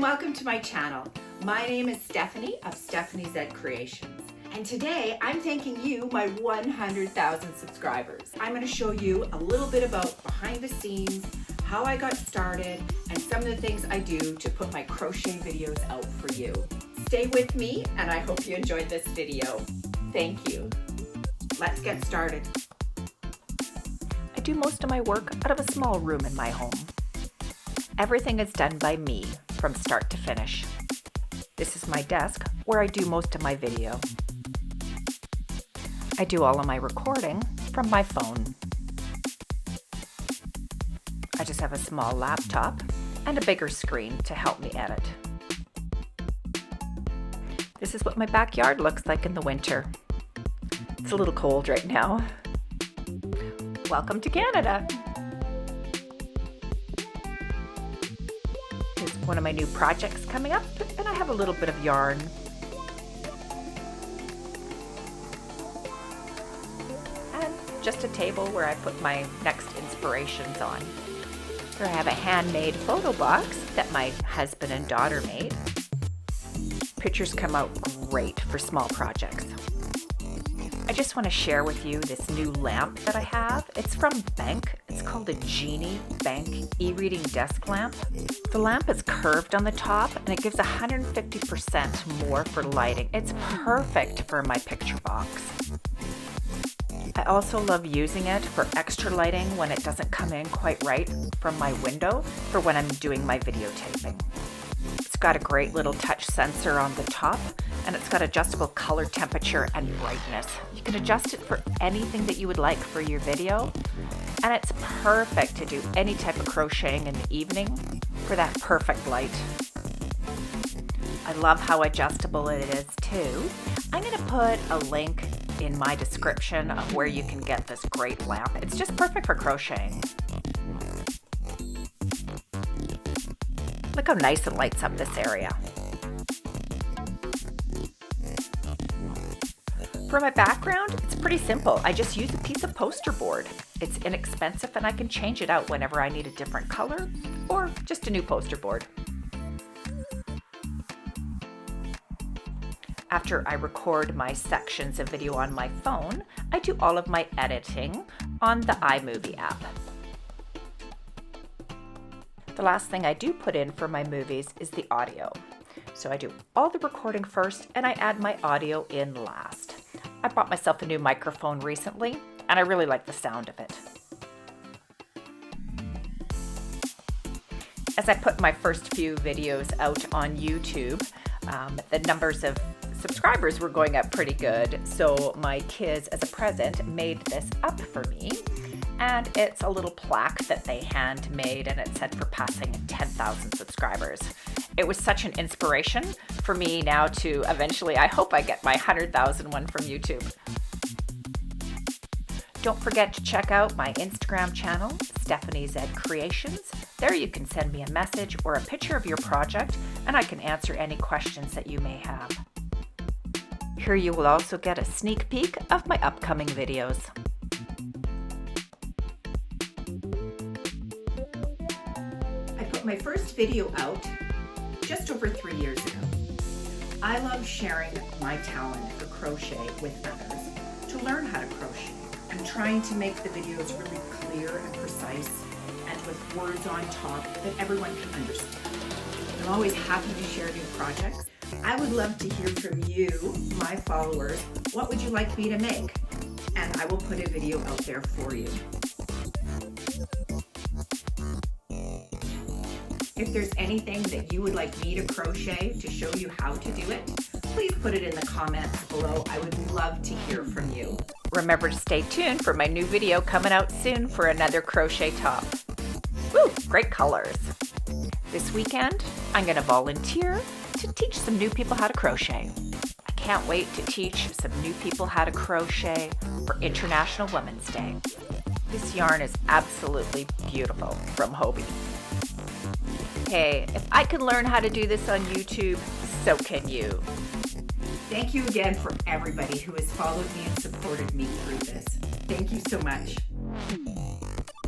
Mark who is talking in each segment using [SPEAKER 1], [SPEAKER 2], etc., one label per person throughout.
[SPEAKER 1] welcome to my channel. My name is Stephanie of Stephanie Z Creations. And today I'm thanking you, my 100,000 subscribers. I'm going to show you a little bit about behind the scenes, how I got started, and some of the things I do to put my crochet videos out for you. Stay with me and I hope you enjoyed this video. Thank you. Let's get started.
[SPEAKER 2] I do most of my work out of a small room in my home. Everything is done by me from start to finish. This is my desk where I do most of my video. I do all of my recording from my phone. I just have a small laptop and a bigger screen to help me edit. This is what my backyard looks like in the winter. It's a little cold right now. Welcome to Canada. Here's one of my new projects coming up, and I have a little bit of yarn. And just a table where I put my next inspirations on. Here I have a handmade photo box that my husband and daughter made. Pictures come out great for small projects. I just want to share with you this new lamp that I have. It's from BenQ. It's called a Genie BenQ e-reading desk lamp. The lamp is curved on the top and it gives 150% more for lighting. It's perfect for my picture box. I also love using it for extra lighting when it doesn't come in quite right from my window for when I'm doing my videotaping. It's got a great little touch sensor on the top, and it's got adjustable color temperature and brightness. You can adjust it for anything that you would like for your video, and it's perfect to do any type of crocheting in the evening for that perfect light. I love how adjustable it is too. I'm going to put a link in my description of where you can get this great lamp. It's just perfect for crocheting. Look how nice it lights up this area. For my background, it's pretty simple. I just use a piece of poster board. It's inexpensive and I can change it out whenever I need a different color or just a new poster board. After I record my sections of video on my phone, I do all of my editing on the iMovie app. The last thing I do put in for my movies is the audio. So I do all the recording first and I add my audio in last. I bought myself a new microphone recently and I really like the sound of it. As I put my first few videos out on YouTube, the numbers of subscribers were going up pretty good. So my kids, as a present, made this up for me. And it's a little plaque that they handmade, and it said for passing 10,000 subscribers. It was such an inspiration for me now to eventually, I hope I get my 100,000 one from YouTube. Don't forget to check out my Instagram channel, Stephanie Z Creations. There you can send me a message or a picture of your project, and I can answer any questions that you may have. Here you will also get a sneak peek of my upcoming videos.
[SPEAKER 1] My first video out just over 3 years ago. I love sharing my talent for crochet with others to learn how to crochet. I'm trying to make the videos really clear and precise and with words on top that everyone can understand. I'm always happy to share new projects. I would love to hear from you, my followers. What would you like me to make? And I will put a video out there for you. If there's anything that you would like me to crochet to show you how to do it, please put it in the comments below. I would love to hear from you.
[SPEAKER 2] Remember to stay tuned for my new video coming out soon for another crochet top. Woo, great colors. This weekend, I'm going to volunteer to teach some new people how to crochet. I can't wait to teach some new people how to crochet for International Women's Day. This yarn is absolutely beautiful from Hobie. Hey, if I can learn how to do this on YouTube, so can you.
[SPEAKER 1] Thank you again for everybody who has followed me and supported me through this. Thank you so much.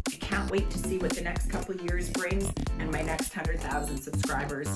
[SPEAKER 1] I can't can't wait to see what the next couple years brings and my next 100,000 subscribers.